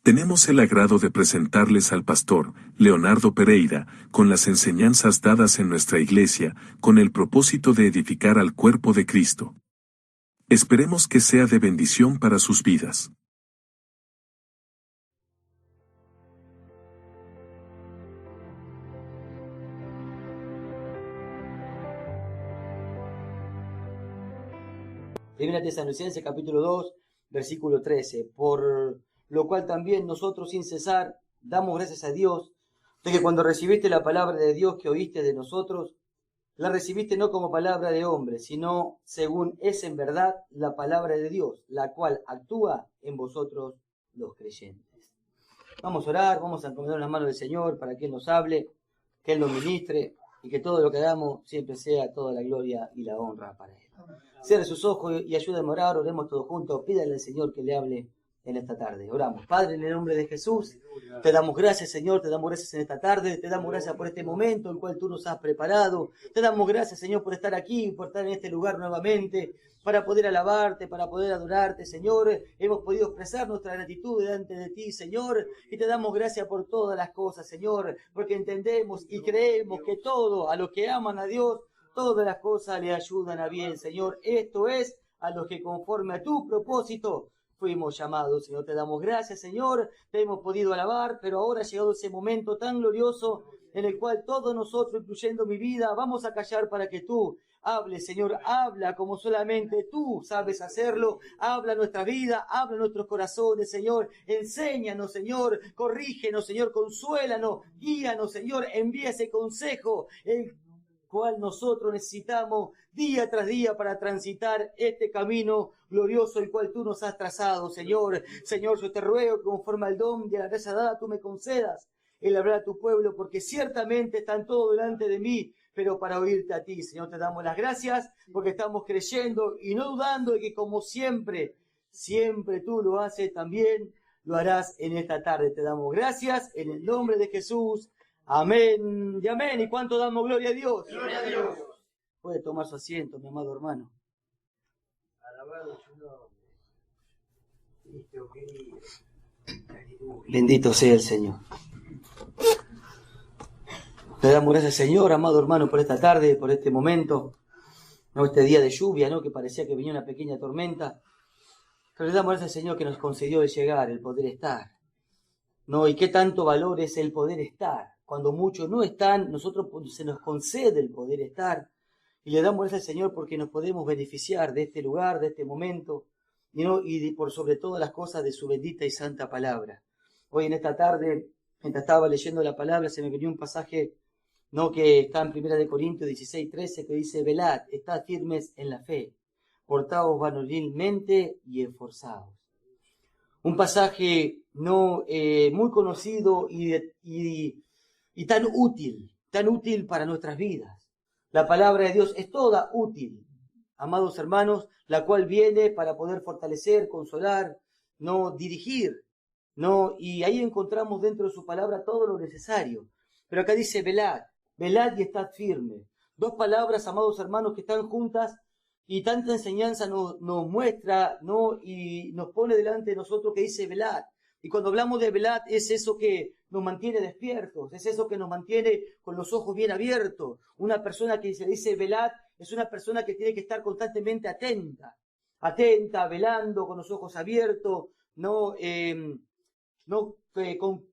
Tenemos el agrado de presentarles al pastor Leonardo Pereira, con las enseñanzas dadas en nuestra iglesia, con el propósito de edificar al cuerpo de Cristo. Esperemos que sea de bendición para sus vidas. Primera Tesalonicenses capítulo 2, versículo 13. Por lo cual también nosotros sin cesar damos gracias a Dios de que cuando recibiste la palabra de Dios que oíste de nosotros, la recibiste no como palabra de hombre, sino según es en verdad la palabra de Dios, la cual actúa en vosotros los creyentes. Vamos a orar, vamos a encomendar las manos del Señor para que Él nos hable, que Él nos ministre y que todo lo que hagamos siempre sea toda la gloria y la honra para Él. Cierre sus ojos y ayúdenme a orar, oremos todos juntos, pídale al Señor que le hable en esta tarde. Oramos. Padre, en el nombre de Jesús, te damos gracias, Señor, te damos gracias en esta tarde, te damos gracias por este momento el cual tú nos has preparado, te damos gracias, Señor, por estar aquí, por estar en este lugar nuevamente, para poder alabarte, para poder adorarte, Señor. Hemos podido expresar nuestra gratitud delante de ti, Señor, y te damos gracias por todas las cosas, Señor, porque entendemos y creemos que todo, a los que aman a Dios, todas las cosas le ayudan a bien, Señor. Esto es a los que conforme a tu propósito fuimos llamados, Señor. Te damos gracias, Señor. Te hemos podido alabar, pero ahora ha llegado ese momento tan glorioso en el cual todos nosotros, incluyendo mi vida, vamos a callar para que tú hables, Señor. Habla como solamente tú sabes hacerlo. Habla nuestra vida, habla nuestros corazones, Señor. Enséñanos, Señor. Corrígenos, Señor. Consuélanos, guíanos, Señor. Envía ese consejo, el cual nosotros necesitamos día tras día para transitar este camino glorioso el cual tú nos has trazado, Señor. Señor, yo te ruego que conforme al don de la gracia dada tú me concedas el hablar a tu pueblo, porque ciertamente están todos delante de mí, pero para oírte a ti, Señor, te damos las gracias porque estamos creyendo y no dudando de que como siempre, siempre tú lo haces, también lo harás en esta tarde. Te damos gracias en el nombre de Jesús. Amén y amén. ¿Y cuánto damos gloria a Dios? Gloria a Dios. Puede tomar su asiento, mi amado hermano. Alabado su nombre. Cristo querido. Aleluya. Bendito sea el Señor. Te damos gracias, Señor, amado hermano, por esta tarde, por este momento, no este día de lluvia, ¿no? Que parecía que venía una pequeña tormenta. Pero le damos gracias, Señor, que nos concedió el llegar, el poder estar. ¿No? Y qué tanto valor es el poder estar. Cuando muchos no están, nosotros se nos concede el poder estar. Y le damos gracias al Señor porque nos podemos beneficiar de este lugar, de este momento, y por sobre todas las cosas de su bendita y santa palabra. Hoy en esta tarde, mientras estaba leyendo la palabra, se me venía un pasaje, ¿no? Que está en 1 Corintios 16:13, que dice: velad, estad firmes en la fe, portaos varonilmente y esforzados. Un pasaje no muy conocido y tan útil para nuestras vidas. La palabra de Dios es toda útil, amados hermanos, la cual viene para poder fortalecer, consolar, no dirigir, no, y ahí encontramos dentro de su palabra todo lo necesario. Pero acá dice: velad, velad y estad firme. Dos palabras, amados hermanos, que están juntas. Y tanta enseñanza nos muestra, ¿no? Y nos pone delante de nosotros que dice velad. Y cuando hablamos de velad es eso que nos mantiene despiertos, es eso que nos mantiene con los ojos bien abiertos. Una persona que se dice velad es una persona que tiene que estar constantemente atenta, velando, con los ojos abiertos,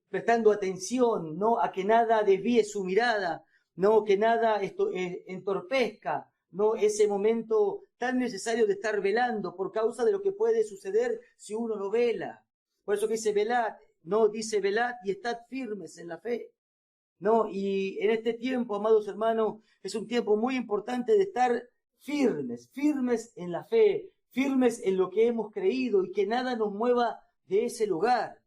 prestando atención, ¿no? A que nada desvíe su mirada, no que nada entorpezca, ¿no? Ese momento tan necesario de estar velando por causa de lo que puede suceder si uno no vela. Por eso que dice velad, no dice velad y estad firmes en la fe, ¿no? Y en este tiempo, amados hermanos, es un tiempo muy importante de estar firmes en la fe, firmes en lo que hemos creído y que nada nos mueva de ese lugar.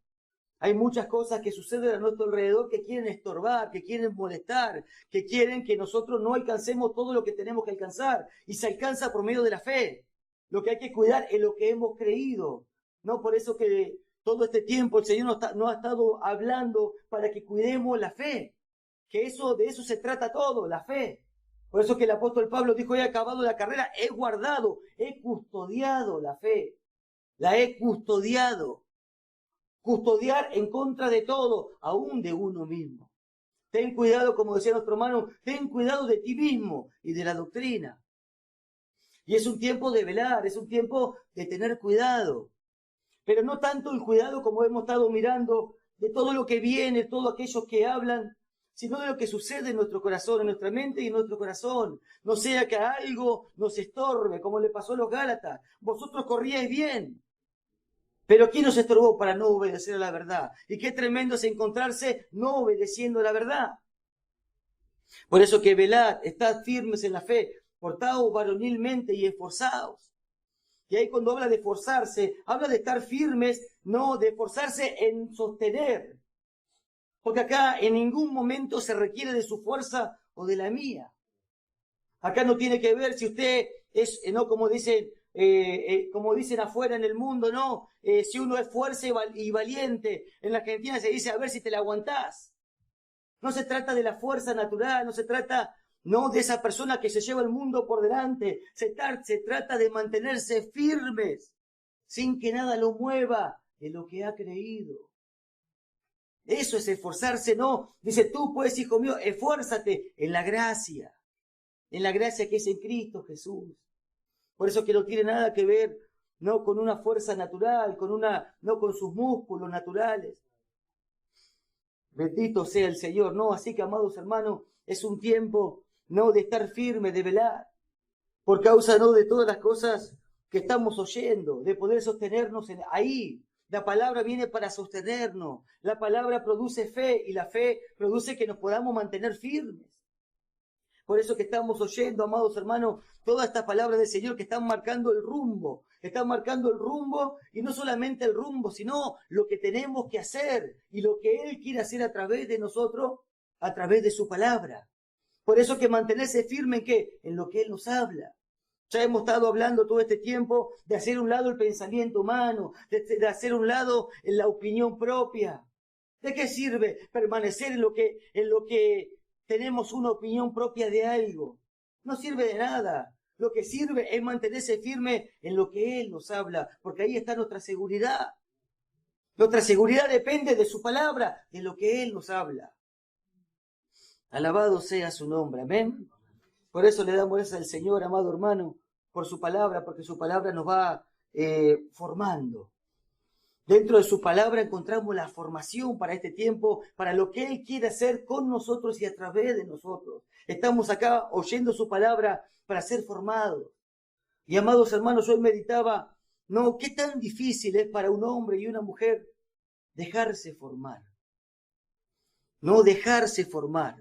Hay muchas cosas que suceden a nuestro alrededor que quieren estorbar, que quieren molestar, que quieren que nosotros no alcancemos todo lo que tenemos que alcanzar. Y se alcanza por medio de la fe. Lo que hay que cuidar es lo que hemos creído. No, por eso que todo este tiempo el Señor nos ha estado hablando para que cuidemos la fe. Que de eso se trata todo, la fe. Por eso que el apóstol Pablo dijo: he acabado la carrera, he guardado, he custodiado la fe. La he custodiado. custodiar en contra de todo, aún de uno mismo. Ten cuidado, como decía nuestro hermano, ten cuidado de ti mismo y de la doctrina. Y es un tiempo de velar, es un tiempo de tener cuidado. Pero no tanto el cuidado como hemos estado mirando de todo lo que viene, todos aquellos que hablan, sino de lo que sucede en nuestro corazón, en nuestra mente y en nuestro corazón. No sea que algo nos estorbe, como le pasó a los Gálatas. Vosotros corríais bien, pero ¿quién nos estorbó para no obedecer a la verdad? Y qué tremendo es encontrarse no obedeciendo a la verdad. Por eso que velad, estad firmes en la fe, portaos varonilmente y esforzaos. Y ahí cuando habla de esforzarse, habla de estar firmes, no de esforzarse en sostener. Porque acá en ningún momento se requiere de su fuerza o de la mía. Acá no tiene que ver si usted es, no como dicen afuera en el mundo, no, si uno es fuerte y valiente. En la Argentina se dice a ver si te la aguantás. No se trata de la fuerza natural, no se trata de esa persona que se lleva el mundo por delante. Se trata de mantenerse firmes, sin que nada lo mueva de lo que ha creído. Eso es esforzarse, no. Dice, tú pues, hijo mío, esfuérzate en la gracia que es en Cristo Jesús. Por eso que no tiene nada que ver, no con una fuerza natural, no con sus músculos naturales. Bendito sea el Señor, ¿no? Así que, amados hermanos, es un tiempo, no de estar firme, de velar, por causa, no de todas las cosas que estamos oyendo, de poder sostenernos ahí. La palabra viene para sostenernos, la palabra produce fe y la fe produce que nos podamos mantener firmes. Por eso que estamos oyendo, amados hermanos, todas estas palabras del Señor que están marcando el rumbo y no solamente el rumbo, sino lo que tenemos que hacer y lo que Él quiere hacer a través de nosotros, a través de su palabra. Por eso que mantenerse firme ¿en qué? En lo que Él nos habla. Ya hemos estado hablando todo este tiempo de hacer un lado el pensamiento humano, de hacer un lado la opinión propia. ¿De qué sirve permanecer en lo que tenemos una opinión propia de algo? No sirve de nada. Lo que sirve es mantenerse firme en lo que Él nos habla, porque ahí está nuestra seguridad. Nuestra seguridad depende de su palabra, de lo que Él nos habla. Alabado sea su nombre, amén. Por eso le damos gracias al Señor, amado hermano, por su palabra, porque su palabra nos va formando. Dentro de su palabra encontramos la formación para este tiempo, para lo que Él quiere hacer con nosotros y a través de nosotros. Estamos acá oyendo su palabra para ser formados. Y amados hermanos, hoy meditaba, no, qué tan difícil es para un hombre y una mujer dejarse formar. No dejarse formar.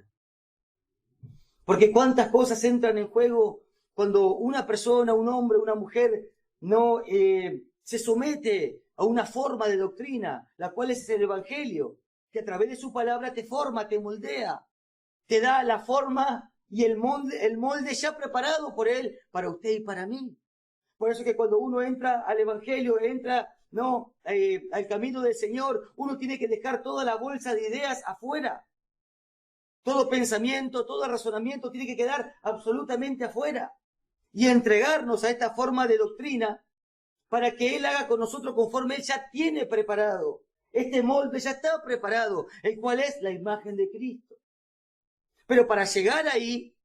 Porque cuántas cosas entran en juego cuando una persona, un hombre, una mujer no se somete a una forma de doctrina, la cual es el Evangelio, que a través de su palabra te forma, te moldea, te da la forma y el molde ya preparado por Él para usted y para mí. Por eso que cuando uno entra al Evangelio, entra al camino del Señor, uno tiene que dejar toda la bolsa de ideas afuera. Todo pensamiento, todo razonamiento tiene que quedar absolutamente afuera y entregarnos a esta forma de doctrina para que Él haga con nosotros conforme Él ya tiene preparado. Este molde ya está preparado, el cual es la imagen de Cristo. Pero para llegar ahí,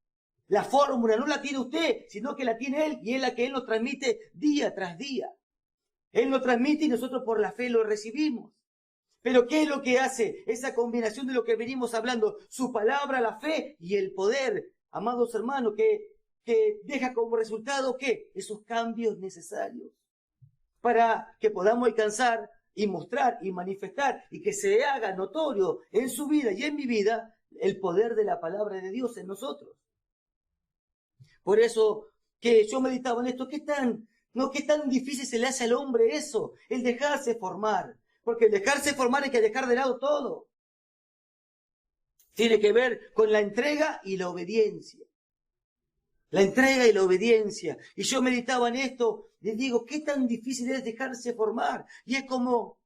la fórmula no la tiene usted, sino que la tiene Él y es la que Él nos transmite día tras día. Él nos transmite y nosotros por la fe lo recibimos. Pero ¿qué es lo que hace esa combinación de lo que venimos hablando? Su palabra, la fe y el poder, amados hermanos, que deja como resultado ¿qué? Esos cambios necesarios para que podamos alcanzar y mostrar y manifestar y que se haga notorio en su vida y en mi vida el poder de la palabra de Dios en nosotros. Por eso que yo meditaba en esto, ¿qué tan difícil se le hace al hombre eso? El dejarse formar. Porque el dejarse formar hay que dejar de lado todo. Tiene que ver con la entrega y la obediencia. La entrega y la obediencia. Y yo meditaba en esto, les digo, ¿qué tan difícil es dejarse formar? Y es como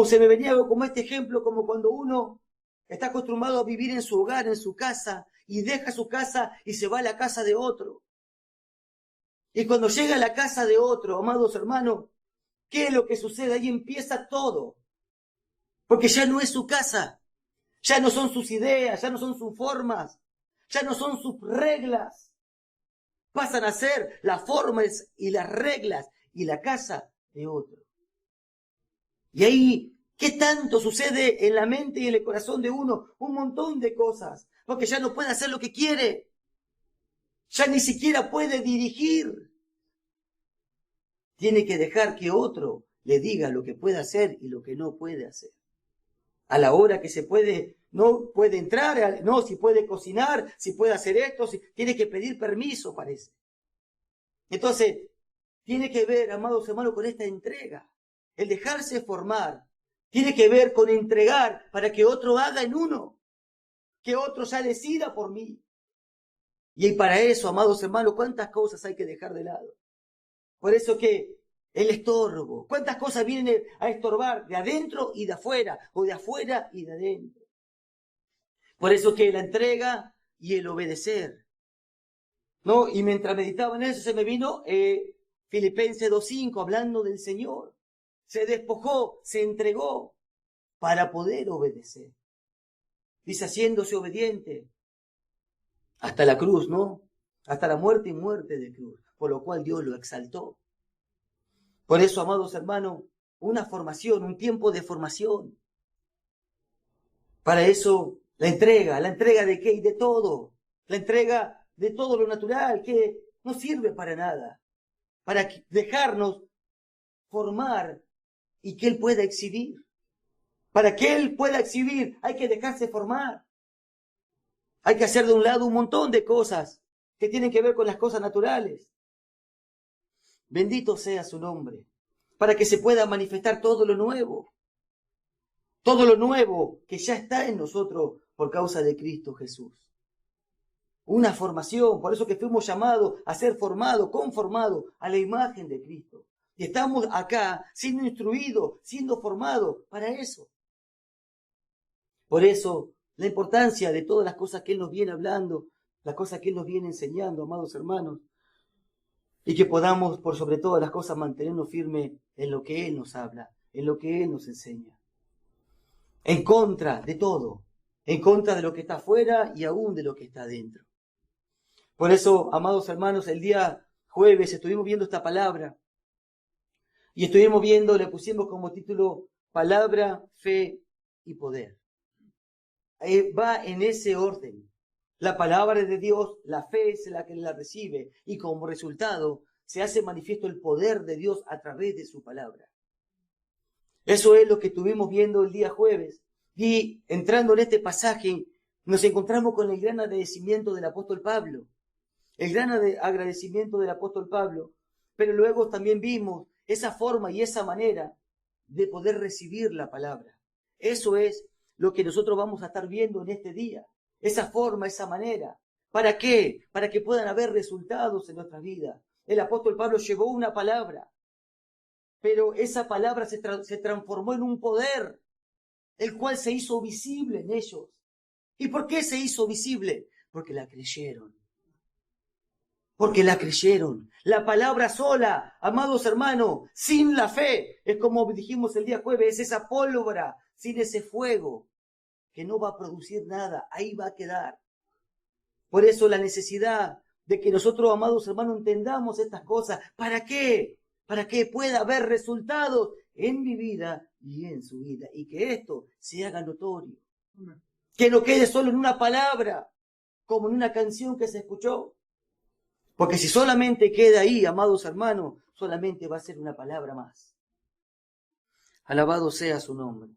se me venía como este ejemplo, como cuando uno está acostumbrado a vivir en su hogar, en su casa, y deja su casa y se va a la casa de otro. Y cuando llega a la casa de otro, amados hermanos, ¿qué es lo que sucede? Ahí empieza todo. Porque ya no es su casa, ya no son sus ideas, ya no son sus formas, ya no son sus reglas. Pasan a ser las formas y las reglas y la casa de otro. Y ahí, ¿qué tanto sucede en la mente y en el corazón de uno? Un montón de cosas, porque ya no puede hacer lo que quiere, ya ni siquiera puede dirigir. Tiene que dejar que otro le diga lo que puede hacer y lo que no puede hacer. A la hora que se puede, no puede entrar, no, si puede cocinar, si puede hacer esto, si, tiene que pedir permiso, parece. Entonces, tiene que ver, amados hermanos, con esta entrega. El dejarse formar tiene que ver con entregar para que otro haga en uno, que otro ya decida por mí. Y para eso, amados hermanos, ¿cuántas cosas hay que dejar de lado? Por eso que el estorbo, ¿cuántas cosas vienen a estorbar de adentro y de afuera, o de afuera y de adentro? Por eso que la entrega y el obedecer, ¿no? Y mientras meditaba en eso se me vino Filipenses 2:5, hablando del Señor. Se despojó, se entregó para poder obedecer. Dice, haciéndose obediente hasta la cruz, ¿no? Hasta la muerte y muerte de cruz, por lo cual Dios lo exaltó. Por eso, amados hermanos, una formación, un tiempo de formación. Para eso, la entrega de qué y de todo. La entrega de todo lo natural, que no sirve para nada. Para dejarnos formar y que Él pueda exhibir. Para que Él pueda exhibir, hay que dejarse formar. Hay que hacer de un lado un montón de cosas que tienen que ver con las cosas naturales. Bendito sea su nombre, para que se pueda manifestar todo lo nuevo que ya está en nosotros por causa de Cristo Jesús. Una formación, por eso que fuimos llamados a ser formados, conformados a la imagen de Cristo. Y estamos acá siendo instruidos, siendo formados para eso. Por eso, la importancia de todas las cosas que Él nos viene hablando, las cosas que Él nos viene enseñando, amados hermanos, y que podamos, por sobre todas las cosas, mantenernos firmes en lo que Él nos habla, en lo que Él nos enseña. En contra de todo, en contra de lo que está afuera y aún de lo que está adentro. Por eso, amados hermanos, el día jueves estuvimos viendo esta palabra y estuvimos viendo, le pusimos como título, palabra, fe y poder. Va en ese orden. La palabra de Dios, la fe es la que la recibe y como resultado se hace manifiesto el poder de Dios a través de su palabra. Eso es lo que estuvimos viendo el día jueves. Y entrando en este pasaje nos encontramos con el gran agradecimiento del apóstol Pablo. El gran agradecimiento del apóstol Pablo. Pero luego también vimos esa forma y esa manera de poder recibir la palabra. Eso es lo que nosotros vamos a estar viendo en este día. Esa forma, esa manera. ¿Para qué? Para que puedan haber resultados en nuestras vidas. El apóstol Pablo llevó una palabra, pero esa palabra se transformó en un poder, el cual se hizo visible en ellos. ¿Y por qué se hizo visible? Porque la creyeron. Porque la creyeron. La palabra sola, amados hermanos, sin la fe, es como dijimos el día jueves, es esa pólvora, sin ese fuego, que no va a producir nada, ahí va a quedar. Por eso la necesidad de que nosotros, amados hermanos, entendamos estas cosas. ¿Para qué? Para que pueda haber resultados en mi vida y en su vida. Y que esto se haga notorio. Que no quede solo en una palabra, como en una canción que se escuchó. Porque si solamente queda ahí, amados hermanos, solamente va a ser una palabra más. Alabado sea su nombre.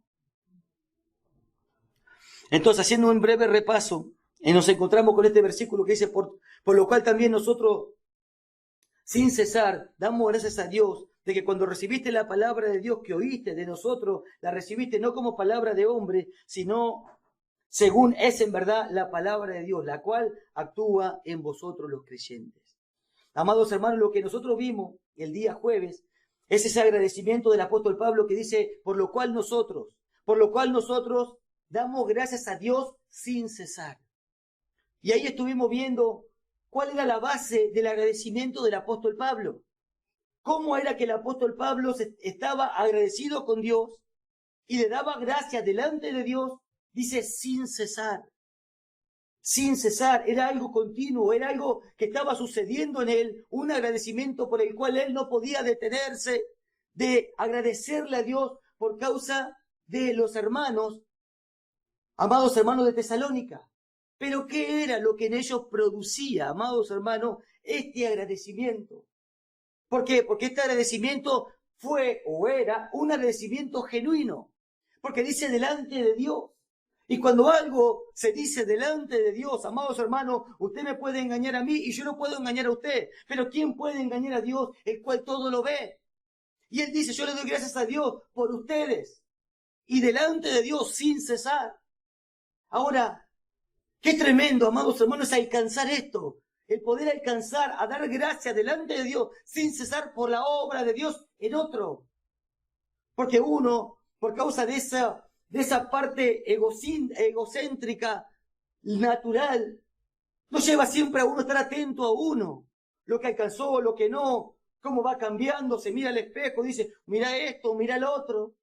Entonces, haciendo un breve repaso, nos encontramos con este versículo que dice, por lo cual también nosotros, sin cesar, damos gracias a Dios, de que cuando recibiste la palabra de Dios que oíste de nosotros, la recibiste no como palabra de hombre, sino según es en verdad la palabra de Dios, la cual actúa en vosotros los creyentes. Amados hermanos, lo que nosotros vimos el día jueves es ese agradecimiento del apóstol Pablo que dice, por lo cual nosotros damos gracias a Dios sin cesar. Y ahí estuvimos viendo cuál era la base del agradecimiento del apóstol Pablo. ¿Cómo era que el apóstol Pablo estaba agradecido con Dios y le daba gracias delante de Dios, dice sin cesar. Sin cesar, era algo continuo, era algo que estaba sucediendo en él, un agradecimiento por el cual él no podía detenerse de agradecerle a Dios por causa de los hermanos, amados hermanos de Tesalónica. Pero ¿qué era lo que en ellos producía, amados hermanos, este agradecimiento? ¿Por qué? Porque este agradecimiento fue o era un agradecimiento genuino, porque dice delante de Dios. Y cuando algo se dice delante de Dios, amados hermanos, usted me puede engañar a mí y yo no puedo engañar a usted. Pero ¿quién puede engañar a Dios, el cual todo lo ve? Y él dice, yo le doy gracias a Dios por ustedes. Y delante de Dios sin cesar. Ahora, qué tremendo, amados hermanos, alcanzar esto. El poder alcanzar a dar gracias delante de Dios sin cesar por la obra de Dios en otro. Porque uno, por causa de esa parte egocéntrica, natural, nos lleva siempre a uno estar atento a uno. Lo que alcanzó, lo que no, cómo va cambiando, se mira al espejo, dice, mira esto, mira el otro.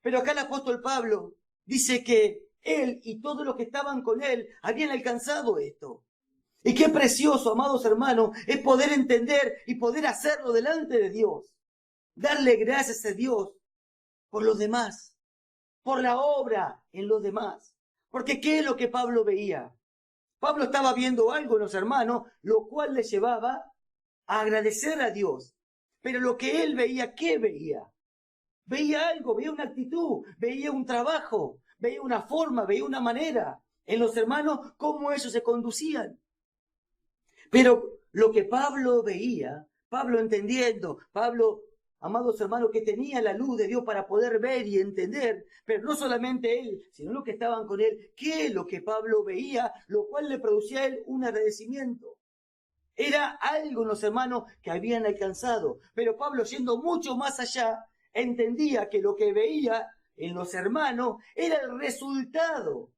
Pero acá el apóstol Pablo dice que él y todos los que estaban con él habían alcanzado esto. Y qué precioso, amados hermanos, es poder entender y poder hacerlo delante de Dios. Darle gracias a Dios por los demás, por la obra en los demás. Porque ¿qué es lo que Pablo veía? Pablo estaba viendo algo en los hermanos, lo cual le llevaba a agradecer a Dios. Pero lo que él veía, ¿qué veía? Veía algo, veía una actitud, veía un trabajo, veía una forma, veía una manera en los hermanos, cómo ellos se conducían. Pero lo que Pablo veía, Pablo entendiendo, Pablo, amados hermanos, que tenía la luz de Dios para poder ver y entender, pero no solamente él, sino los que estaban con él, ¿qué es lo que Pablo veía? Lo cual le producía a él un agradecimiento. Era algo en los hermanos que habían alcanzado, pero Pablo, yendo mucho más allá, entendía que lo que veía en los hermanos era el resultado.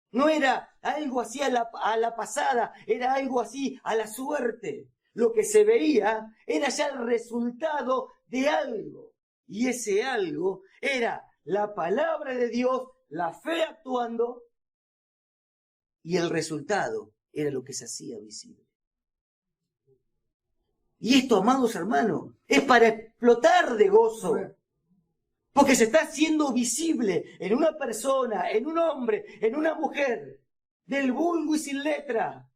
No era algo así a la pasada, era algo así a la suerte. Lo que se veía era ya el resultado de algo. Y ese algo era la palabra de Dios, la fe actuando, y el resultado era lo que se hacía visible. Y esto, amados hermanos, es para explotar de gozo. Porque se está haciendo visible en una persona, en un hombre, en una mujer, del vulgo y sin letra,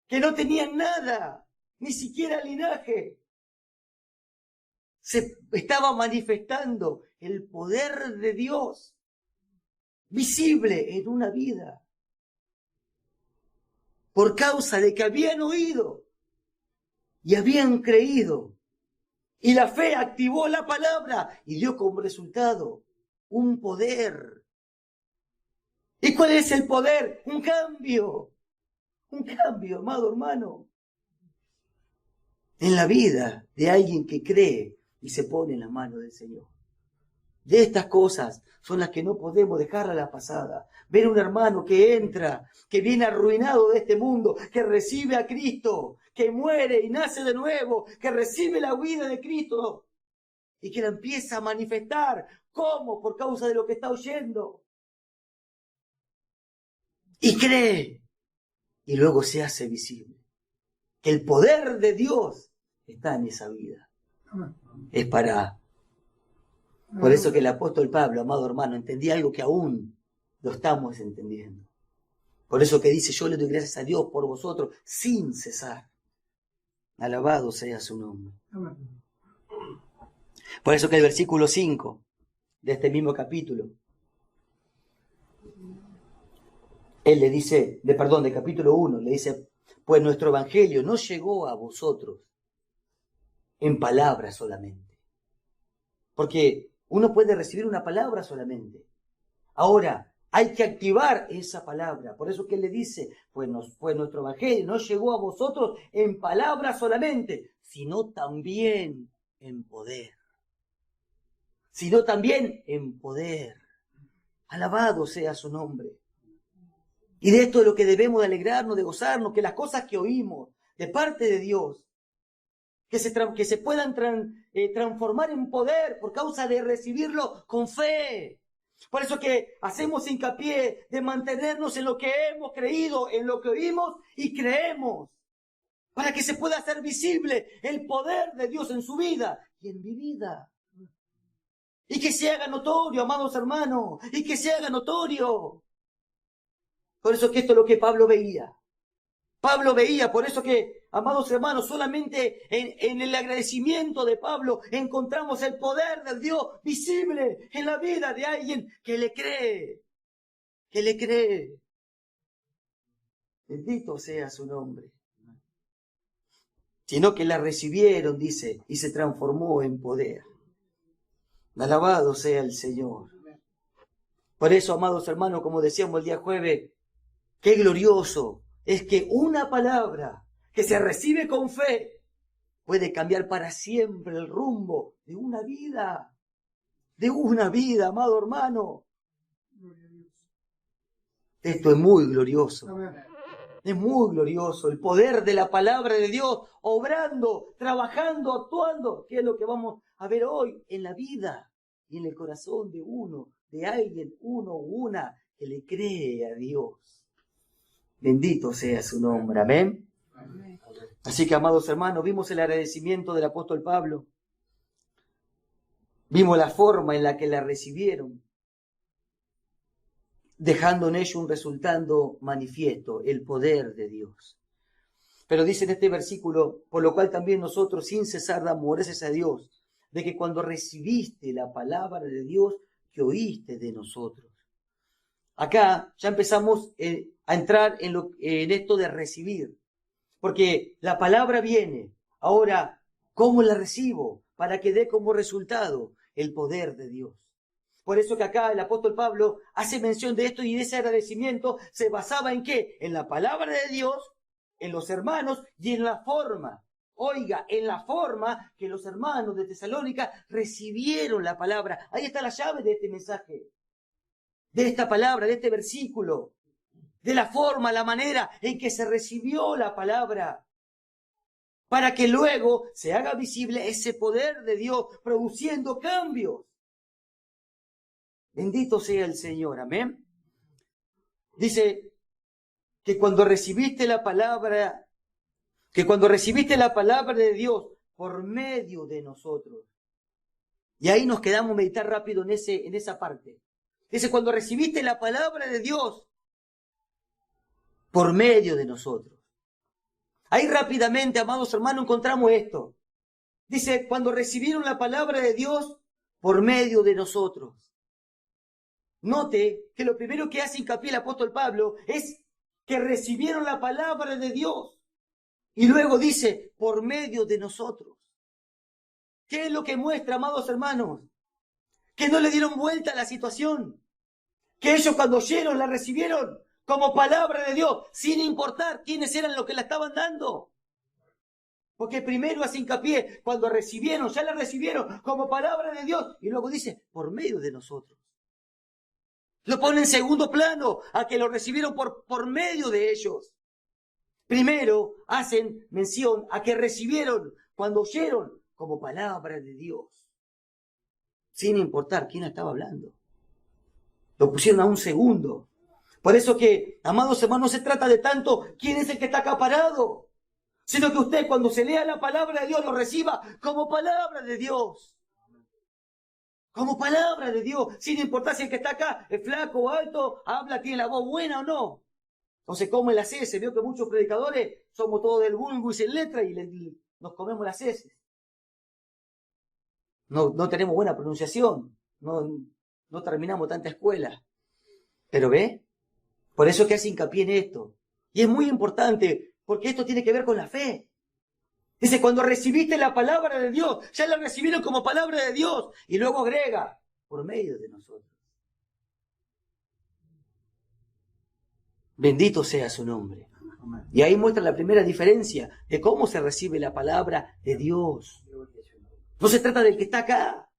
que no tenían nada, ni siquiera linaje. Se estaba manifestando el poder de Dios, visible en una vida, por causa de que habían oído y habían creído. Y la fe activó la palabra y dio como resultado un poder. ¿Y cuál es el poder? Un cambio, amado hermano, en la vida de alguien que cree y se pone en las manos del Señor. De estas cosas son las que no podemos dejar a la pasada. Ver un hermano que entra, que viene arruinado de este mundo, que recibe a Cristo, que muere y nace de nuevo, que recibe la vida de Cristo y que la empieza a manifestar. ¿Cómo? Por causa de lo que está oyendo. Y cree y luego se hace visible. Que el poder de Dios está en esa vida. Es para... Por eso que el apóstol Pablo, amado hermano, entendía algo que aún lo estamos entendiendo. Por eso que dice, yo le doy gracias a Dios por vosotros sin cesar. Alabado sea su nombre. Por eso que el versículo 5 de este mismo capítulo, él le dice, de capítulo 1, le dice, pues nuestro evangelio no llegó a vosotros en palabras solamente. Porque uno puede recibir una palabra solamente. Ahora, hay que activar esa palabra. Por eso que él le dice, pues nuestro evangelio no llegó a vosotros en palabras solamente, sino también en poder. Sino también en poder. Alabado sea su nombre. Y de esto es lo que debemos de alegrarnos, de gozarnos, que las cosas que oímos de parte de Dios que se puedan transformar en poder por causa de recibirlo con fe. Por eso que hacemos hincapié de mantenernos en lo que hemos creído, en lo que oímos y creemos, para que se pueda hacer visible el poder de Dios en su vida y en mi vida. Y que se haga notorio, amados hermanos, y que se haga notorio. Por eso que esto es lo que Pablo veía. Pablo veía, por eso que, amados hermanos, solamente en el agradecimiento de Pablo encontramos el poder de Dios visible en la vida de alguien que le cree. Que le cree. Bendito sea su nombre. Sino que la recibieron, dice, y se transformó en poder. Alabado sea el Señor. Por eso, amados hermanos, como decíamos el día jueves, qué glorioso es que una palabra que se recibe con fe puede cambiar para siempre el rumbo de una vida. De una vida, amado hermano. Esto es muy glorioso. Es muy glorioso el poder de la palabra de Dios obrando, trabajando, actuando, que es lo que vamos a ver hoy en la vida y en el corazón de uno, de alguien, uno o una que le cree a Dios. Bendito sea su nombre, amén. Así que, amados hermanos, vimos el agradecimiento del apóstol Pablo. Vimos la forma en la que la recibieron, dejando en ello un resultado manifiesto, el poder de Dios. Pero dice en este versículo, por lo cual también nosotros sin cesar damos gracias a Dios, de que cuando recibiste la palabra de Dios, que oíste de nosotros. Acá ya empezamos a entrar en esto de recibir, porque la palabra viene. Ahora, ¿cómo la recibo? Para que dé como resultado el poder de Dios. Por eso que acá el apóstol Pablo hace mención de esto y de ese agradecimiento se basaba en ¿qué? En la palabra de Dios, en los hermanos y en la forma. Oiga, en la forma que los hermanos de Tesalónica recibieron la palabra. Ahí está la llave de este mensaje, de esta palabra, de este versículo, de la forma, la manera en que se recibió la palabra, para que luego se haga visible ese poder de Dios produciendo cambios. Bendito sea el Señor, amén. Dice que cuando recibiste la palabra de Dios por medio de nosotros. Y ahí nos quedamos a meditar rápido en esa parte. Dice, cuando recibiste la palabra de Dios por medio de nosotros. Ahí rápidamente, amados hermanos, encontramos esto. Dice, cuando recibieron la palabra de Dios por medio de nosotros. Note que lo primero que hace hincapié el apóstol Pablo es que recibieron la palabra de Dios. Y luego dice, por medio de nosotros. ¿Qué es lo que muestra, amados hermanos? Que no le dieron vuelta a la situación. Que ellos cuando oyeron la recibieron como palabra de Dios, sin importar quiénes eran los que la estaban dando. Porque primero hace hincapié, cuando recibieron, ya la recibieron como palabra de Dios. Y luego dice, por medio de nosotros. Lo pone en segundo plano, a que lo recibieron por medio de ellos. Primero hacen mención a que recibieron cuando oyeron como palabra de Dios. Sin importar quién estaba hablando. Lo pusieron a un segundo. Por eso que, amados hermanos, no se trata de tanto quién es el que está acaparado, sino que usted cuando se lea la palabra de Dios lo reciba como palabra de Dios. Como palabra de Dios, sin importar si el que está acá es flaco o alto, habla, tiene la voz buena o no. Entonces, como en las heces, veo que muchos predicadores somos todos del vulgo y sin letra y nos comemos las heces. No tenemos buena pronunciación, no terminamos tanta escuela. Pero ve, por eso es que hace hincapié en esto. Y es muy importante, porque esto tiene que ver con la fe. Dice, cuando recibiste la palabra de Dios, ya la recibieron como palabra de Dios. Y luego agrega, por medio de nosotros. Bendito sea su nombre. Y ahí muestra la primera diferencia de cómo se recibe la palabra de Dios. No se trata del que está acá.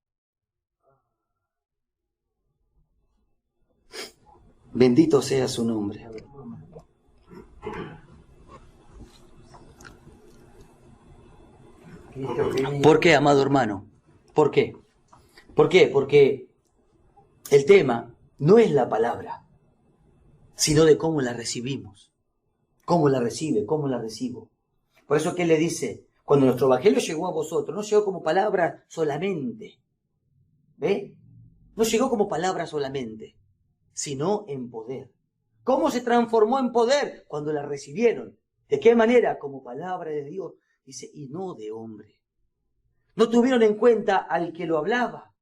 Bendito sea su nombre. Cristo querido. ¿Por qué, amado hermano? ¿Por qué? ¿Por qué? Porque el tema no es la palabra, sino de cómo la recibimos. ¿Cómo la recibe? ¿Cómo la recibo? Por eso que él le dice, cuando nuestro evangelio llegó a vosotros, no llegó como palabra solamente. ¿Ve? No llegó como palabra solamente, sino en poder. ¿Cómo se transformó en poder? Cuando la recibieron. ¿De qué manera? Como palabra de Dios. Dice, y no de hombre. No tuvieron en cuenta al que lo hablaba,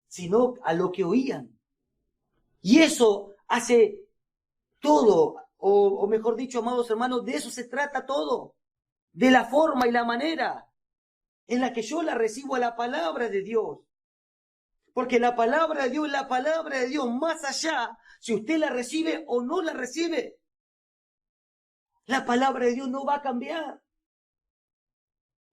sino a lo que oían. Y eso hace todo, o mejor dicho, amados hermanos, de eso se trata todo. De la forma y la manera en la que yo la recibo a la palabra de Dios. Porque la palabra de Dios es la palabra de Dios, más allá si usted la recibe o no la recibe. La palabra de Dios no va a cambiar.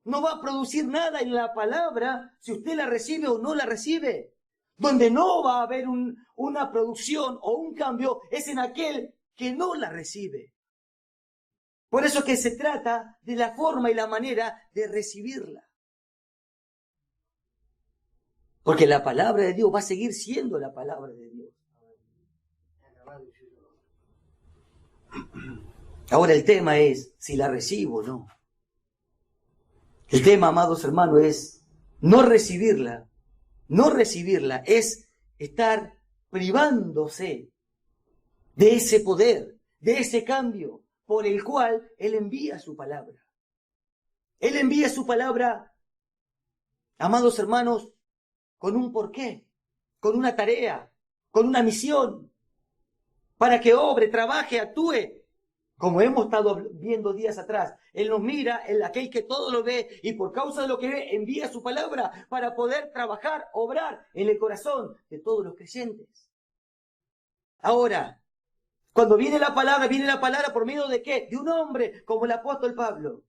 No va a producir nada en la palabra si usted la recibe o no la recibe. Donde no va a haber una producción o un cambio es en aquel que no la recibe. Por eso que se trata de la forma y la manera de recibirla. Porque la palabra de Dios va a seguir siendo la palabra de Dios. Ahora el tema es si la recibo o no. El tema, amados hermanos, es no recibirla. No recibirla es estar privándose de ese poder, de ese cambio por el cual Él envía su palabra. Él envía su palabra, amados hermanos, con un porqué, con una tarea, con una misión, para que obre, trabaje, actúe. Como hemos estado viendo días atrás, Él nos mira, Él aquel que todo lo ve, y por causa de lo que ve, envía su palabra para poder trabajar, obrar en el corazón de todos los creyentes. Ahora, cuando viene la palabra por medio de ¿qué? De un hombre como el apóstol Pablo.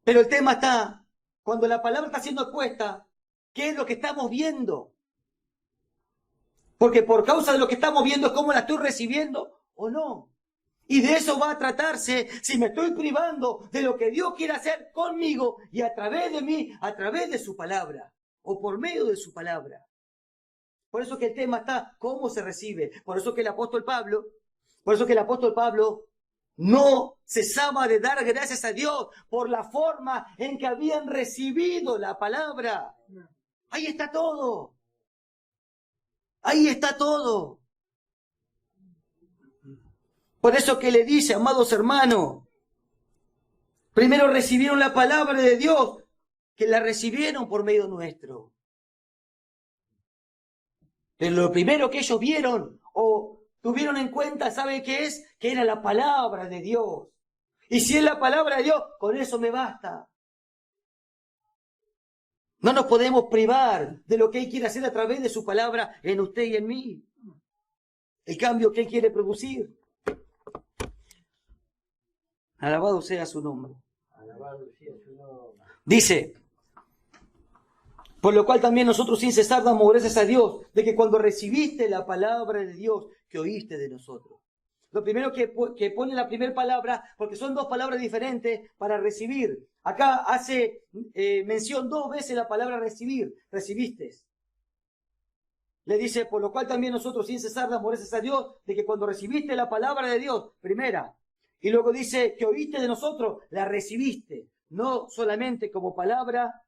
Pero el tema está, cuando la palabra está siendo expuesta, ¿qué es lo que estamos viendo? Porque por causa de lo que estamos viendo es cómo la estoy recibiendo o no. Y de eso va a tratarse si me estoy privando de lo que Dios quiere hacer conmigo y a través de mí, a través de su palabra o por medio de su palabra. Por eso que el tema está cómo se recibe. Por eso que el apóstol Pablo no cesaba de dar gracias a Dios por la forma en que habían recibido la palabra. Ahí está todo. Ahí está todo. Por eso que le dice, amados hermanos, primero recibieron la palabra de Dios, que la recibieron por medio nuestro. Pero lo primero que ellos vieron o tuvieron en cuenta, ¿sabe qué es? Que era la palabra de Dios. Y si es la palabra de Dios, con eso me basta. No nos podemos privar de lo que Él quiere hacer a través de su palabra en usted y en mí. El cambio que Él quiere producir. Alabado sea su nombre. Alabado sea su nombre. Dice, por lo cual también nosotros sin cesar damos gracias a Dios, de que cuando recibiste la palabra de Dios, que oíste de nosotros. Lo primero que pone la primera palabra, porque son dos palabras diferentes para recibir. Acá hace mención dos veces la palabra recibir, recibiste. Le dice, por lo cual también nosotros sin cesar damos gracias a Dios, de que cuando recibiste la palabra de Dios, primera, y luego dice que oíste de nosotros, la recibiste, no solamente como palabra,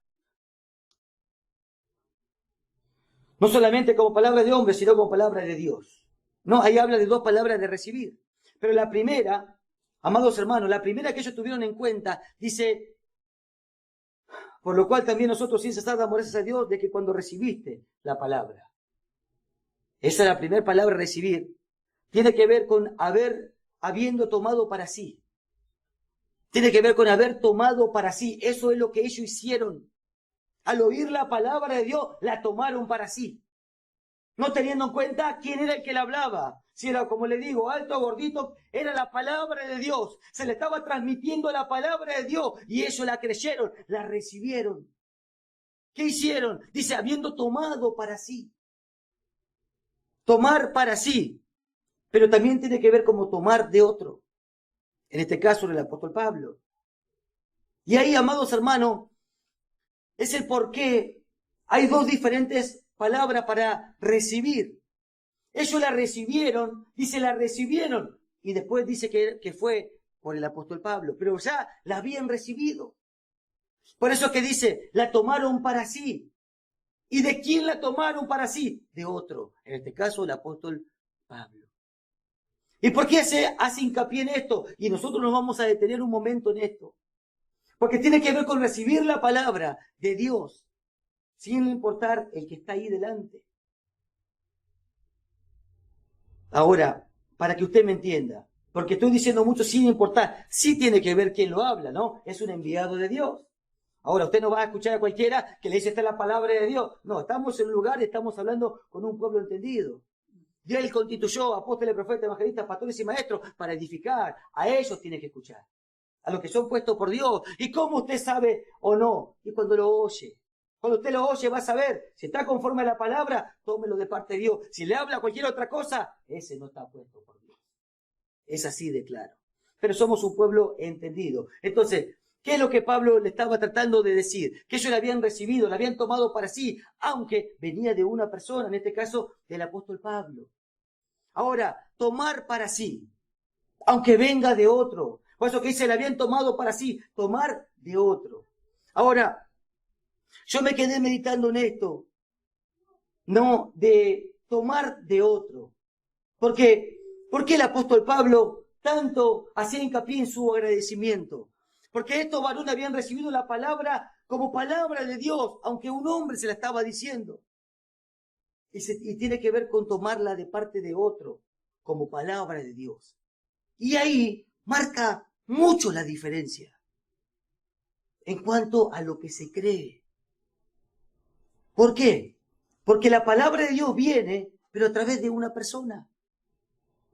no solamente como palabra de hombre, sino como palabra de Dios. No, ahí habla de dos palabras de recibir. Pero la primera, amados hermanos, la primera que ellos tuvieron en cuenta, dice, por lo cual también nosotros sin cesar damos gracias a Dios de que cuando recibiste la palabra. Esa es la primera palabra, recibir. Tiene que ver con habiendo tomado para sí. Tiene que ver con haber tomado para sí. Eso es lo que ellos hicieron. Al oír la palabra de Dios, la tomaron para sí. No teniendo en cuenta quién era el que la hablaba. Si era, como le digo, alto o gordito, era la palabra de Dios. Se le estaba transmitiendo la palabra de Dios. Y ellos la creyeron, la recibieron. ¿Qué hicieron? Dice, habiendo tomado para sí. Tomar para sí. Pero también tiene que ver como tomar de otro. En este caso, del apóstol Pablo. Y ahí, amados hermanos, es el por qué hay dos diferentes palabras para recibir. Ellos la recibieron, dice la recibieron, y después dice que fue por el apóstol Pablo, pero ya la habían recibido. Por eso que dice, la tomaron para sí. ¿Y de quién la tomaron para sí? De otro, en este caso el apóstol Pablo. ¿Y por qué se hace hincapié en esto? Y nosotros nos vamos a detener un momento en esto. Porque tiene que ver con recibir la palabra de Dios, sin importar el que está ahí delante. Ahora, para que usted me entienda, porque estoy diciendo mucho sin importar, sí tiene que ver quién lo habla, ¿no? Es un enviado de Dios. Ahora, usted no va a escuchar a cualquiera que le dice esta es la palabra de Dios. No, estamos en un lugar, estamos hablando con un pueblo entendido. Y Él constituyó apóstoles, profetas, evangelistas, pastores y maestros para edificar. A ellos tiene que escuchar. A los que son puestos por Dios. ¿Y cómo usted sabe o no? Y cuando lo oye. Cuando usted lo oye va a saber. Si está conforme a la palabra, tómelo de parte de Dios. Si le habla cualquier otra cosa, ese no está puesto por Dios. Es así de claro. Pero somos un pueblo entendido. Entonces, ¿qué es lo que Pablo le estaba tratando de decir? Que ellos la habían recibido, la habían tomado para sí, aunque venía de una persona, en este caso del apóstol Pablo. Ahora, tomar para sí, aunque venga de otro. Por eso que dice, la habían tomado para sí, tomar de otro. Ahora, yo me quedé meditando en esto, no de tomar de otro. ¿Por qué el apóstol Pablo tanto hacía hincapié en su agradecimiento? Porque estos varones habían recibido la palabra como palabra de Dios, aunque un hombre se la estaba diciendo. Y tiene que ver con tomarla de parte de otro, como palabra de Dios. Y ahí marca mucho la diferencia en cuanto a lo que se cree. ¿Por qué? Porque la palabra de Dios viene, pero a través de una persona.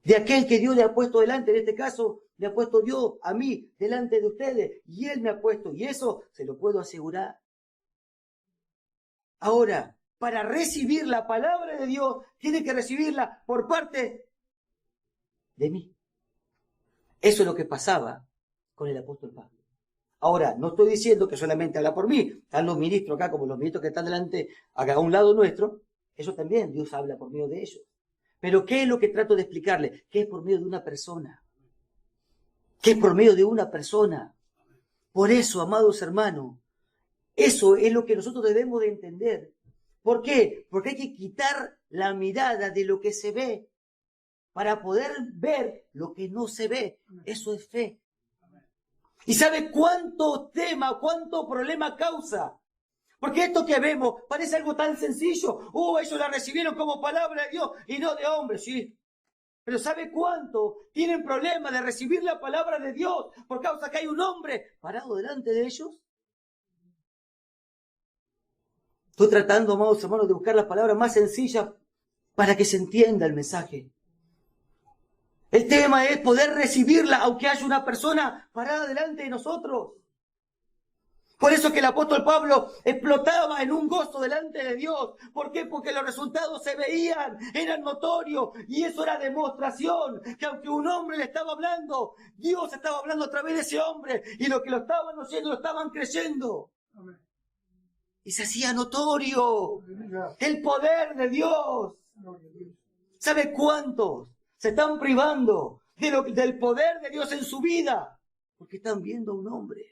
De aquel que Dios le ha puesto delante, en este caso, le ha puesto Dios a mí delante de ustedes, y Él me ha puesto, y eso se lo puedo asegurar. Ahora, para recibir la palabra de Dios, tiene que recibirla por parte de mí. Eso es lo que pasaba con el apóstol Pablo. Ahora, no estoy diciendo que solamente habla por mí, están los ministros acá, como los ministros que están delante, acá a un lado nuestro, eso también, Dios habla por medio de ellos. Pero ¿qué es lo que trato de explicarle? Que es por medio de una persona. Que es por medio de una persona. Por eso, amados hermanos, eso es lo que nosotros debemos de entender. ¿Por qué? Porque hay que quitar la mirada de lo que se ve para poder ver lo que no se ve. Eso es fe. ¿Y sabe cuánto tema, cuánto problema causa? Porque esto que vemos parece algo tan sencillo. Ellos la recibieron como palabra de Dios y no de hombre, sí. Pero ¿sabe cuánto tienen problemas de recibir la palabra de Dios por causa que hay un hombre parado delante de ellos? Estoy tratando, amados hermanos, de buscar las palabras más sencillas para que se entienda el mensaje. El tema es poder recibirla aunque haya una persona parada delante de nosotros. Por eso que el apóstol Pablo explotaba en un gozo delante de Dios. ¿Por qué? Porque los resultados se veían, eran notorios, y eso era demostración que aunque un hombre le estaba hablando, Dios estaba hablando a través de ese hombre, y los que lo estaban oyendo lo estaban creyendo. Amén. Y se hacía notorio el poder de Dios. ¿Sabe cuántos se están privando del poder de Dios en su vida? Porque están viendo a un hombre.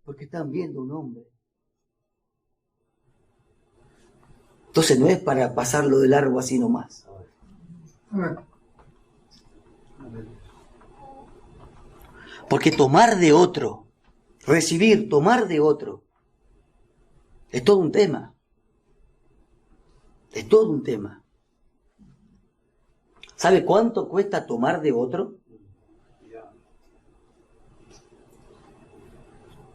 Porque están viendo un hombre. Entonces no es para pasarlo de largo así nomás. Porque tomar de otro, recibir, tomar de otro, es todo un tema. Es todo un tema. ¿Sabe cuánto cuesta tomar de otro?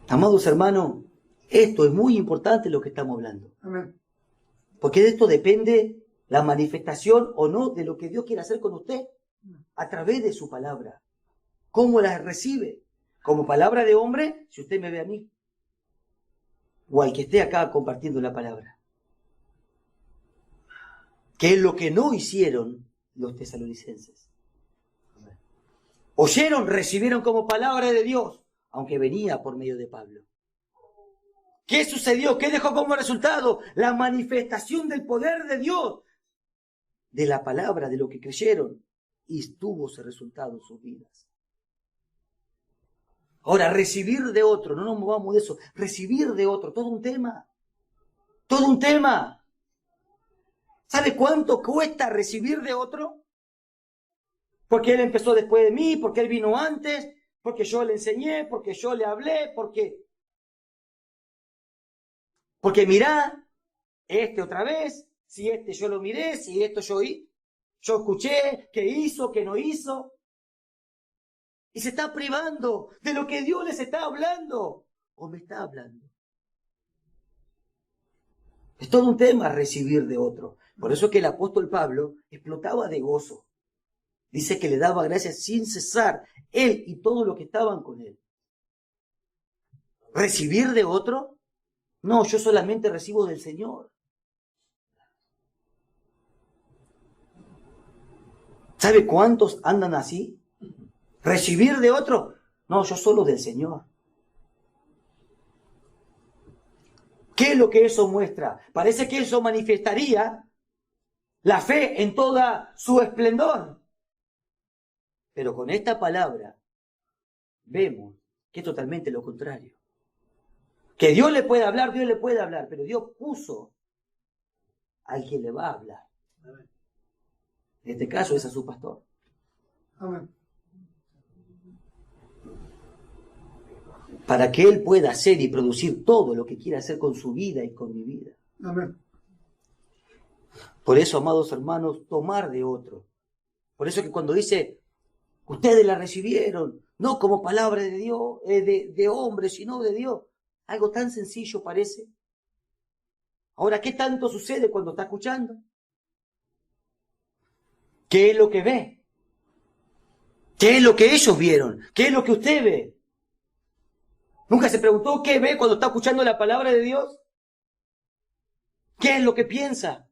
Amados hermanos, esto es muy importante lo que estamos hablando. Amén. Porque de esto depende la manifestación o no de lo que Dios quiere hacer con usted a través de su palabra. ¿Cómo la recibe? Como palabra de hombre, si usted me ve a mí, o al que esté acá compartiendo la palabra. Que es lo que no hicieron los tesalonicenses. Oyeron, recibieron como palabra de Dios, aunque venía por medio de Pablo. ¿Qué sucedió? ¿Qué dejó como resultado? La manifestación del poder de Dios, de la palabra, de lo que creyeron, y tuvo ese resultado en sus vidas. Ahora, recibir de otro, no nos movamos de eso, recibir de otro, todo un tema. Todo un tema. ¿Sabe cuánto cuesta recibir de otro? Porque él empezó después de mí, porque él vino antes, porque yo le enseñé, porque yo le hablé, porque mirá, otra vez, si yo lo miré, si esto yo escuché, qué hizo, qué no hizo. Y se está privando de lo que Dios les está hablando, o me está hablando. Es todo un tema recibir de otro. Por eso que el apóstol Pablo explotaba de gozo. Dice que le daba gracias sin cesar, él y todos los que estaban con él. ¿Recibir de otro? No, yo solamente recibo del Señor. ¿Sabe cuántos andan así? ¿Recibir de otro? No, yo solo del Señor. ¿Qué es lo que eso muestra? Parece que eso manifestaría la fe en toda su esplendor. Pero con esta palabra vemos que es totalmente lo contrario. Que Dios le puede hablar, pero Dios puso al que le va a hablar. En este caso es a su pastor. Amén. Para que él pueda hacer y producir todo lo que quiera hacer con su vida y con mi vida. Amén. Por eso, amados hermanos, tomar de otro. Por eso que cuando dice, ustedes la recibieron, no como palabra de Dios, de hombre, sino de Dios. Algo tan sencillo parece. Ahora, ¿qué tanto sucede cuando está escuchando? ¿Qué es lo que ve? ¿Qué es lo que ellos vieron? ¿Qué es lo que usted ve? ¿Nunca se preguntó qué ve cuando está escuchando la palabra de Dios? ¿Qué es lo que piensa?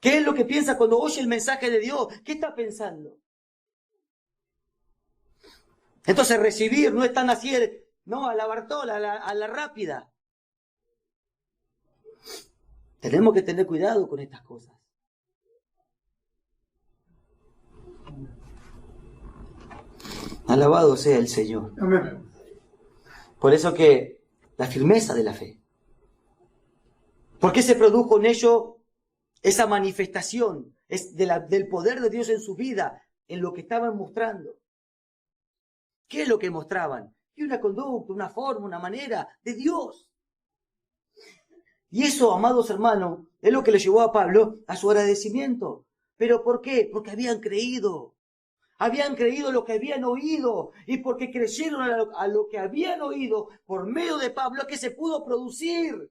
¿Qué es lo que piensa cuando oye el mensaje de Dios? ¿Qué está pensando? Entonces recibir no es tan así, no, a la Bartola, a la rápida. Tenemos que tener cuidado con estas cosas. Alabado sea el Señor. Amén. Por eso que la firmeza de la fe. ¿Por qué se produjo en ello esa manifestación del poder de Dios en su vida, en lo que estaban mostrando? ¿Qué es lo que mostraban? Y una conducta, una forma, una manera de Dios. Y eso, amados hermanos, es lo que le llevó a Pablo a su agradecimiento. ¿Pero por qué? Porque habían creído. Habían creído lo que habían oído, y porque creyeron a lo que habían oído por medio de Pablo, es que se pudo producir.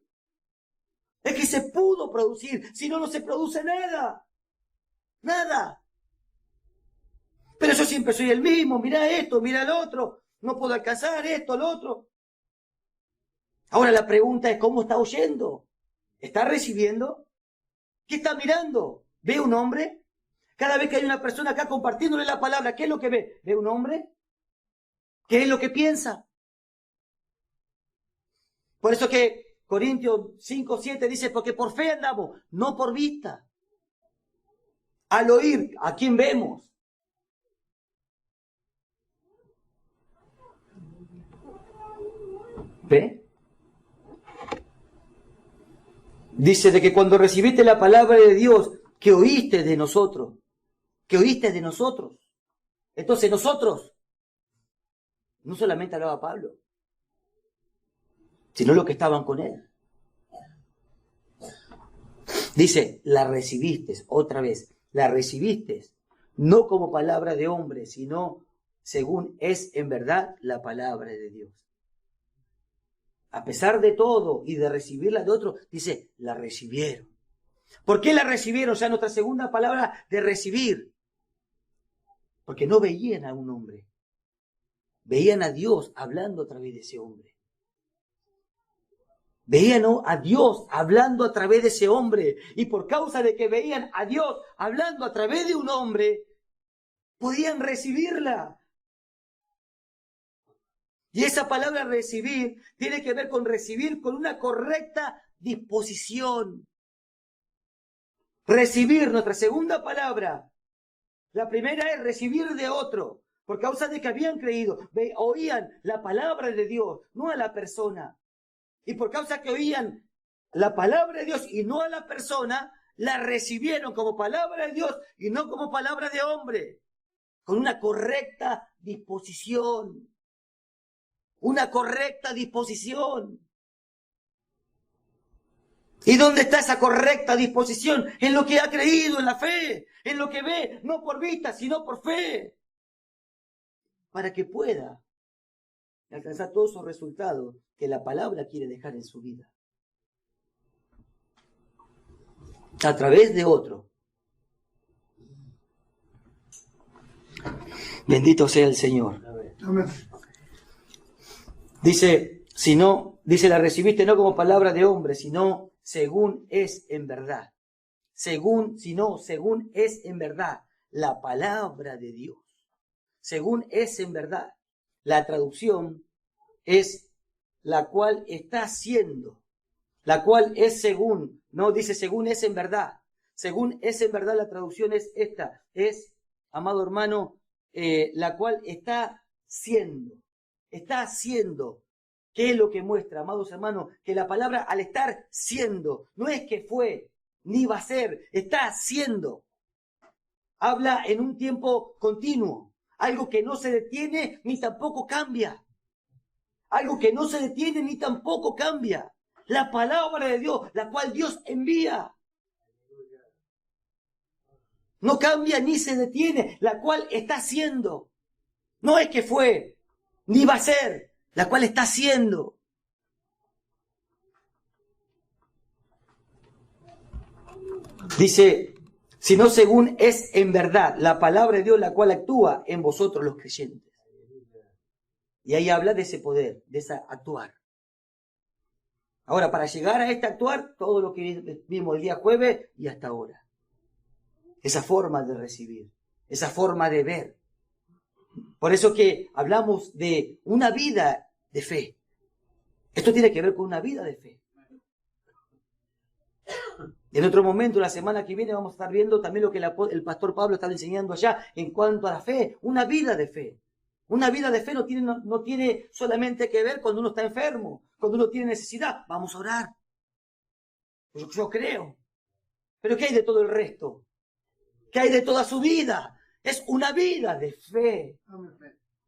Es que se pudo producir, si no, no se produce nada. Nada. Pero yo siempre soy el mismo, mirá esto, mirá el otro, no puedo alcanzar esto, lo otro. Ahora la pregunta es, ¿cómo está oyendo? ¿Está recibiendo? ¿Qué está mirando? ¿Ve un hombre? Cada vez que hay una persona acá compartiéndole la palabra, ¿qué es lo que ve? ¿Ve un hombre? ¿Qué es lo que piensa? Por eso que Corintios 5:7 dice, porque por fe andamos, no por vista. Al oír, ¿a quién vemos? ¿Ve? Dice de que cuando recibiste la palabra de Dios, que oíste de nosotros. Que oíste de nosotros. Entonces nosotros, no solamente hablaba Pablo, sino los que estaban con él. Dice, la recibiste, otra vez, la recibiste, no como palabra de hombre, sino según es en verdad la palabra de Dios. A pesar de todo y de recibirla de otro, dice, la recibieron. ¿Por qué la recibieron? O sea, nuestra segunda palabra de recibir. Porque no veían a un hombre. Veían a Dios hablando a través de ese hombre. Veían a Dios hablando a través de ese hombre. Y por causa de que veían a Dios hablando a través de un hombre, podían recibirla. Y esa palabra recibir tiene que ver con recibir con una correcta disposición. Recibir, nuestra segunda palabra. La primera es recibir de otro, por causa de que habían creído, oían la palabra de Dios, no a la persona. Y por causa que oían la palabra de Dios y no a la persona, la recibieron como palabra de Dios y no como palabra de hombre, con una correcta disposición. Una correcta disposición. ¿Y dónde está esa correcta disposición? En lo que ha creído, en la fe, en lo que ve, no por vista, sino por fe. Para que pueda alcanzar todos esos resultados que la palabra quiere dejar en su vida. A través de otro. Bendito sea el Señor. Amén. Dice, la recibiste no como palabra de hombre, sino según es en verdad. Según es en verdad la palabra de Dios. Según es en verdad. La traducción es la cual está siendo. La cual es según. No dice según es en verdad. Según es en verdad la traducción es esta. Es, amado hermano, la cual está siendo. Está siendo. ¿Qué es lo que muestra, amados hermanos? Que la palabra al estar siendo, no es que fue, ni va a ser, está siendo. Habla en un tiempo continuo. Algo que no se detiene ni tampoco cambia. Algo que no se detiene ni tampoco cambia. La palabra de Dios, la cual Dios envía. No cambia ni se detiene, la cual está siendo. No es que fue, ni va a ser, la cual está siendo. Dice, sino según es en verdad la palabra de Dios, la cual actúa en vosotros los creyentes. Y ahí habla de ese poder, de ese actuar. Ahora, para llegar a este actuar, todo lo que vimos el día jueves y hasta ahora. Esa forma de recibir, esa forma de ver. Por eso que hablamos de una vida de fe. Esto tiene que ver con una vida de fe. En otro momento, la semana que viene, vamos a estar viendo también lo que el pastor Pablo está enseñando allá en cuanto a la fe. Una vida de fe. Una vida de fe no tiene solamente que ver cuando uno está enfermo, cuando uno tiene necesidad. Vamos a orar. Yo creo. Pero ¿qué hay de todo el resto? ¿Qué hay de toda su vida? Es una vida de fe.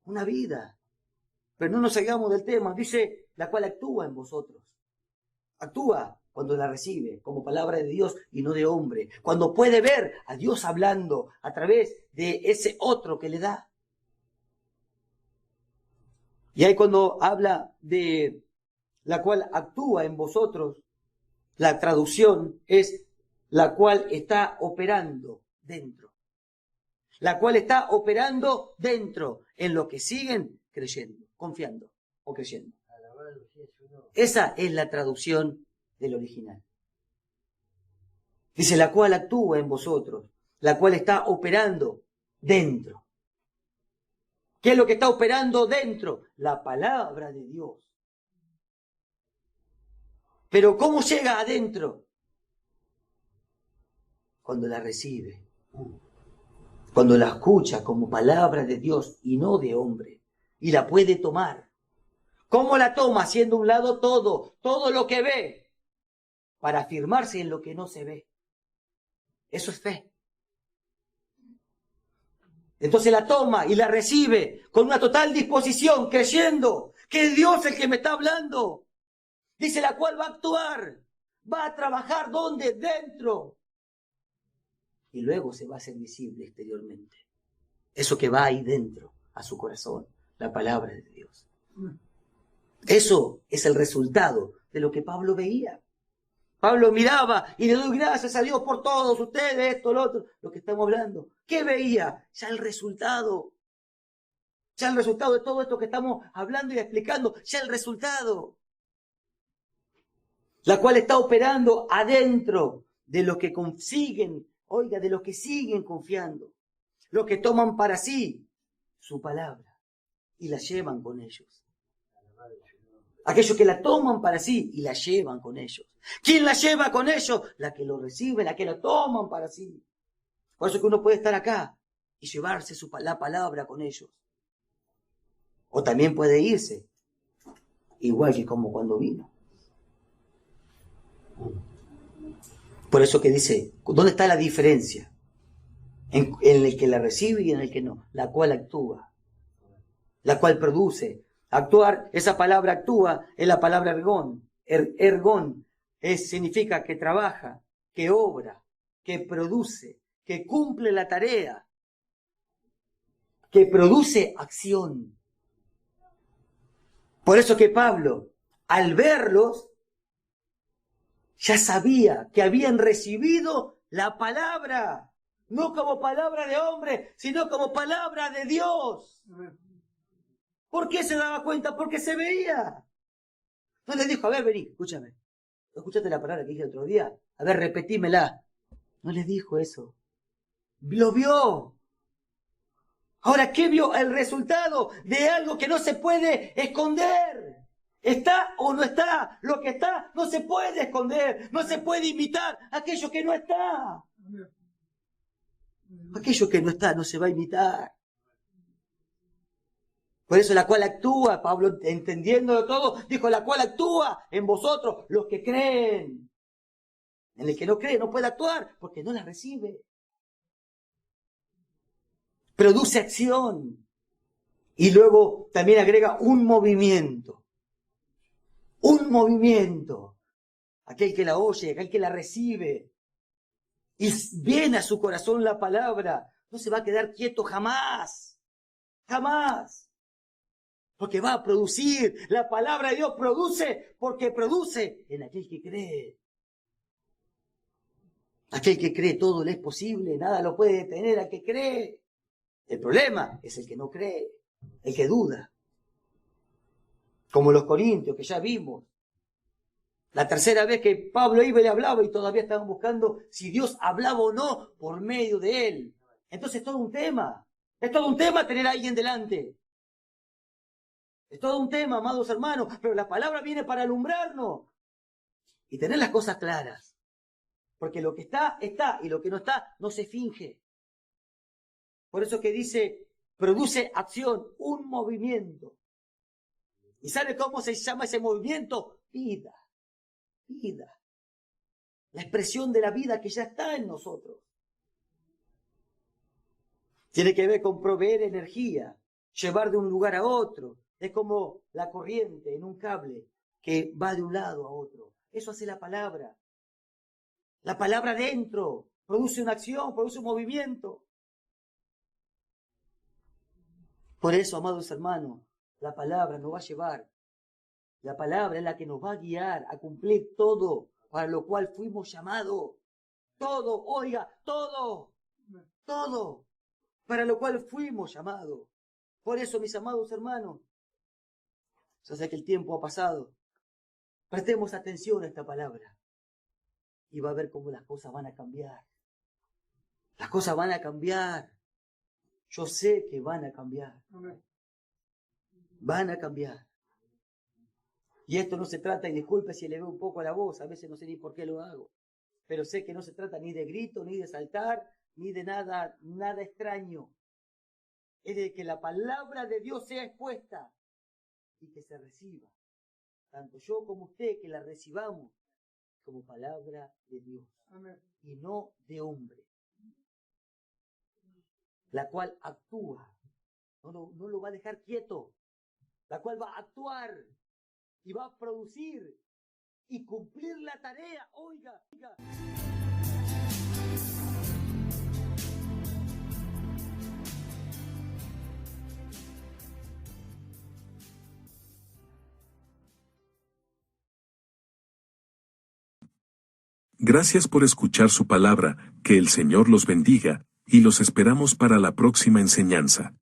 Una vida. Pero no nos salgamos del tema. Dice, la cual actúa en vosotros. Actúa cuando la recibe como palabra de Dios y no de hombre. Cuando puede ver a Dios hablando a través de ese otro que le da. Y ahí cuando habla de la cual actúa en vosotros, la traducción es la cual está operando dentro. La cual está operando dentro en lo que siguen creyendo, confiando o creyendo. Esa es la traducción del original. Dice, la cual actúa en vosotros, la cual está operando dentro. ¿Qué es lo que está operando dentro? La palabra de Dios. Pero ¿cómo llega adentro? Cuando la recibe. Cuando la escucha como palabra de Dios y no de hombre. Y la puede tomar. ¿Cómo la toma? Haciendo a un lado todo lo que ve, para afirmarse en lo que no se ve. Eso es fe. Entonces la toma y la recibe con una total disposición, creyendo que es Dios el que me está hablando. Dice, la cual va a actuar, va a trabajar, ¿dónde? Dentro. Y luego se va a hacer visible exteriormente. Eso que va ahí dentro, a su corazón, la palabra de Dios. Eso es el resultado de lo que Pablo veía. Pablo miraba y le doy gracias a Dios por todos ustedes, esto, lo otro, lo que estamos hablando. ¿Qué veía? Ya el resultado. Ya el resultado de todo esto que estamos hablando y explicando. Ya el resultado. La cual está operando adentro de los que consiguen, oiga, de los que siguen confiando. los que toman para sí su palabra y la llevan con ellos. Aquellos que la toman para sí y la llevan con ellos. ¿Quién la lleva con ellos? La que lo recibe, la que la toman para sí. Por eso que uno puede estar acá y llevarse la palabra con ellos. O también puede irse, igual que como cuando vino. Por eso que dice, ¿dónde está la diferencia? En el que la recibe y en el que no. La cual actúa, la cual produce. Actuar, esa palabra actúa, es la palabra ergón. Ergón significa que trabaja, que obra, que produce, que cumple la tarea, que produce acción. Por eso que Pablo, al verlos, ya sabía que habían recibido la palabra, no como palabra de hombre, sino como palabra de Dios. ¿Por qué se daba cuenta? Porque se veía. No le dijo, a ver, vení, escúchame. ¿No escuchaste la palabra que dije el otro día? A ver, repetímela. No le dijo eso. Lo vio. Ahora, ¿qué vio? El resultado de algo que no se puede esconder. ¿Está o no está? Lo que está no se puede esconder. No se puede imitar aquello que no está. Aquello que no está no se va a imitar. Por eso la cual actúa, Pablo, entendiéndolo todo, dijo, la cual actúa en vosotros, los que creen. En el que no cree no puede actuar porque no la recibe. Produce acción. Y luego también agrega un movimiento. Un movimiento. Aquel que la oye, aquel que la recibe. Y viene a su corazón la palabra. No se va a quedar quieto jamás. Jamás. Porque va a producir. La palabra de Dios produce porque produce en aquel que cree. Aquel que cree todo le es posible. Nada lo puede detener al que cree. El problema es el que no cree. El que duda. Como los corintios que ya vimos. La tercera vez que Pablo iba y le hablaba y todavía estaban buscando si Dios hablaba o no por medio de él. Entonces es todo un tema. Es todo un tema tener a alguien delante. Es todo un tema, amados hermanos. Pero la palabra viene para alumbrarnos. Y tener las cosas claras. Porque lo que está, está. Y lo que no está, no se finge. Por eso que dice, produce acción, un movimiento. ¿Y sabe cómo se llama ese movimiento? Vida. Vida. La expresión de la vida que ya está en nosotros. Tiene que ver con proveer energía, llevar de un lugar a otro. Es como la corriente en un cable que va de un lado a otro. Eso hace la palabra. La palabra dentro produce una acción, produce un movimiento. Por eso, amados hermanos, la palabra nos va a llevar. La palabra es la que nos va a guiar a cumplir todo para lo cual fuimos llamados. Todo, oiga, todo, todo, para lo cual fuimos llamados. Por eso, mis amados hermanos, ya sé que el tiempo ha pasado, prestemos atención a esta palabra y va a ver cómo las cosas van a cambiar. Las cosas van a cambiar. Yo sé que van a cambiar. Van a cambiar. Y esto no se trata, y disculpe si le veo un poco a la voz, a veces no sé ni por qué lo hago, pero sé que no se trata ni de grito, ni de saltar, ni de nada extraño. Es de que la palabra de Dios sea expuesta y que se reciba. Tanto yo como usted, que la recibamos como palabra de Dios. Amén. Y no de hombre. La cual actúa. No lo va a dejar quieto. La cual va a actuar. Y va a producir y cumplir la tarea. Oiga. Gracias por escuchar su palabra, que el Señor los bendiga, y los esperamos para la próxima enseñanza.